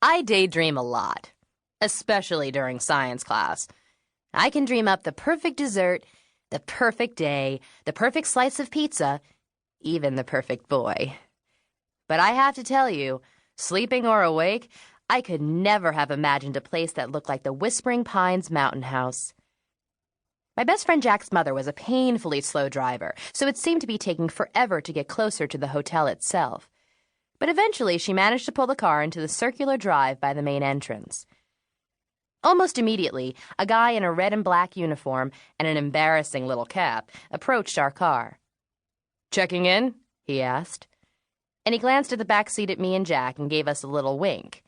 I daydream a lot, especially during science class. I can dream up the perfect dessert, the perfect day, the perfect slice of pizza, even the perfect boy. But I have to tell you, sleeping or awake, I could never have imagined a place that looked like the Whispering Pines mountain house. My best friend Jack's mother was a painfully slow driver, so it seemed to be taking forever to get closer to the hotel itself. But eventually she managed to pull the car into the circular drive by the main entrance. Almost immediately, a guy in a red and black uniform and an embarrassing little cap approached our car. "Checking in?" he asked. And he glanced at the back seat at me and Jack and gave us a little wink.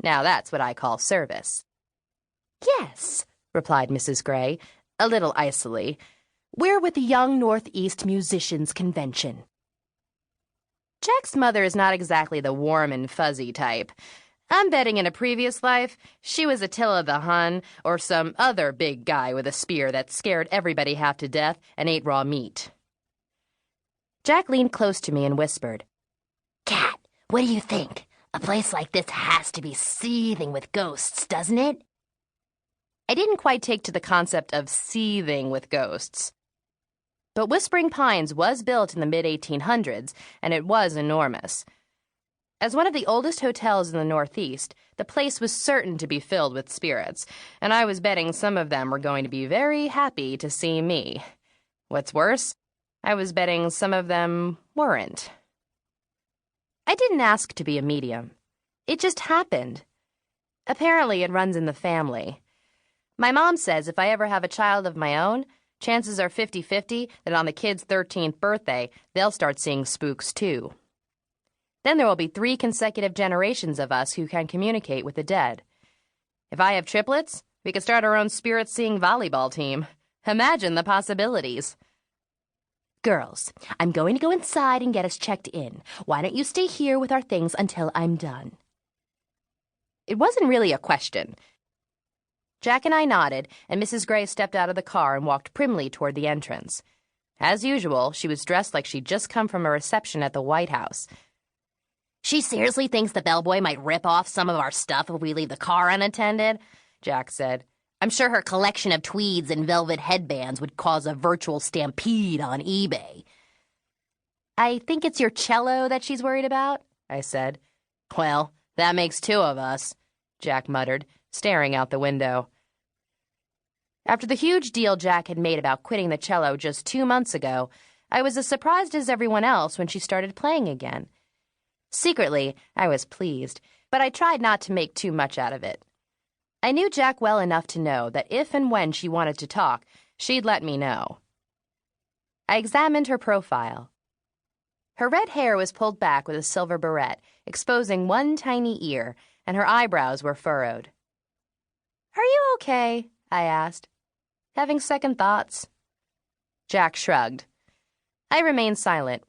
Now that's what I call service. "Yes," replied Mrs. Gray, a little icily. "We're with the Young Northeast Musicians Convention." Jack's mother is not exactly the warm and fuzzy type. I'm betting in a previous life, she was Attila the Hun or some other big guy with a spear that scared everybody half to death and ate raw meat. Jack leaned close to me and whispered, "Kat, what do you think? A place like this has to be seething with ghosts, doesn't it?" I didn't quite take to the concept of seething with ghosts. But Whispering Pines was built in the mid-1800s, and it was enormous. As one of the oldest hotels in the Northeast, the place was certain to be filled with spirits, and I was betting some of them were going to be very happy to see me. What's worse, I was betting some of them weren't. I didn't ask to be a medium. It just happened. Apparently, it runs in the family. My mom says if I ever have a child of my own, chances are 50-50 that on the kid's 13th birthday, they'll start seeing spooks too. Then there will be 3 consecutive generations of us who can communicate with the dead. If I have triplets, we could start our own spirit-seeing volleyball team. Imagine the possibilities. "Girls, I'm going to go inside and get us checked in. Why don't you stay here with our things until I'm done?" It wasn't really a question. Jack and I nodded, and Mrs. Gray stepped out of the car and walked primly toward the entrance. As usual, she was dressed like she'd just come from a reception at the White House. "She seriously thinks the bellboy might rip off some of our stuff if we leave the car unattended?" Jack said. "I'm sure her collection of tweeds and velvet headbands would cause a virtual stampede on eBay." "I think it's your cello that she's worried about," I said. "Well, that makes 2 of us," Jack muttered, staring out the window. After the huge deal Jack had made about quitting the cello just 2 months ago, I was as surprised as everyone else when she started playing again. Secretly, I was pleased, but I tried not to make too much out of it. I knew Jack well enough to know that if and when she wanted to talk, she'd let me know. I examined her profile. Her red hair was pulled back with a silver barrette, exposing one tiny ear, and her eyebrows were furrowed. "Are you okay?" I asked, having second thoughts. Jack shrugged. I remained silent.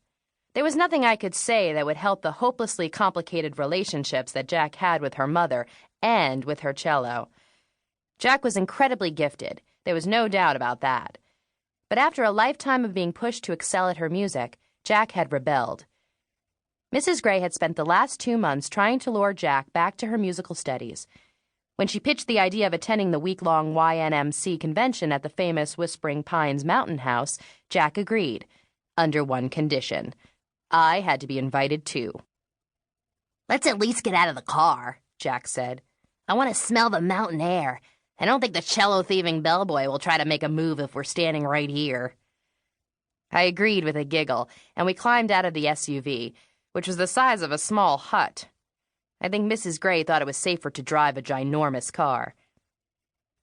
There was nothing I could say that would help the hopelessly complicated relationships that Jack had with her mother and with her cello. Jack was incredibly gifted. There was no doubt about that. But after a lifetime of being pushed to excel at her music, Jack had rebelled. Mrs. Gray had spent the last 2 months trying to lure Jack back to her musical studies. When she pitched the idea of attending the week-long YNMC convention at the famous Whispering Pines mountain house, Jack agreed, under one condition. I had to be invited too. "Let's at least get out of the car," Jack said. "I want to smell the mountain air. I don't think the cello-thieving bellboy will try to make a move if we're standing right here." I agreed with a giggle, and we climbed out of the SUV, which was the size of a small hut. I think Mrs. Gray thought it was safer to drive a ginormous car.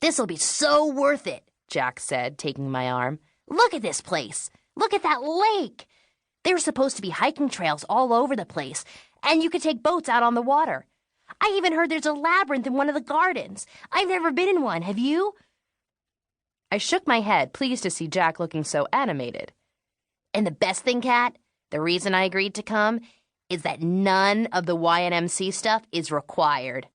"This'll be so worth it," Jack said, taking my arm. "Look at this place. Look at that lake. There are supposed to be hiking trails all over the place, and you could take boats out on the water. I even heard there's a labyrinth in one of the gardens. I've never been in one, have you?" I shook my head, pleased to see Jack looking so animated. "And the best thing, Kat, the reason I agreed to come is that none of the YNMC stuff is required.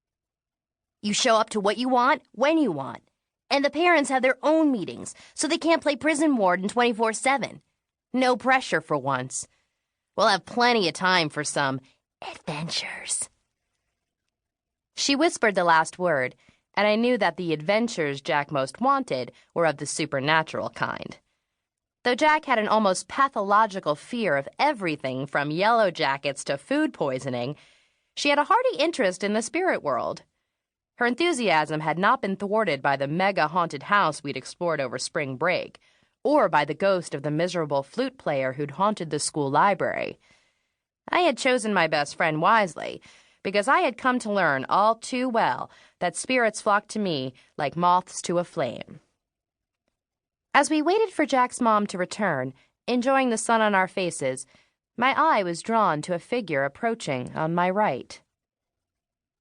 You show up to what you want, when you want. And the parents have their own meetings, so they can't play prison warden 24/7. No pressure for once. We'll have plenty of time for some adventures." She whispered the last word, and I knew that the adventures Jack most wanted were of the supernatural kind. Though Jack had an almost pathological fear of everything from yellow jackets to food poisoning, she had a hearty interest in the spirit world. Her enthusiasm had not been thwarted by the mega-haunted house we'd explored over spring break, or by the ghost of the miserable flute player who'd haunted the school library. I had chosen my best friend wisely, because I had come to learn all too well that spirits flocked to me like moths to a flame. As we waited for Jack's mom to return, enjoying the sun on our faces, my eye was drawn to a figure approaching on my right.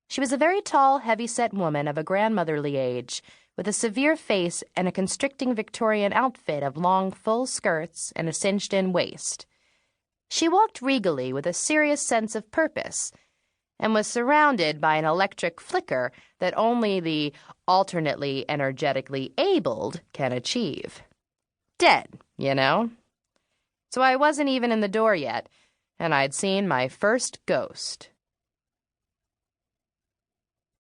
She was a very tall, heavy-set woman of a grandmotherly age, with a severe face and a constricting Victorian outfit of long, full skirts and a cinched-in waist. She walked regally with a serious sense of purpose, and was surrounded by an electric flicker that only the alternately energetically abled can achieve. Dead, you know? So I wasn't even in the door yet, and I'd seen my first ghost.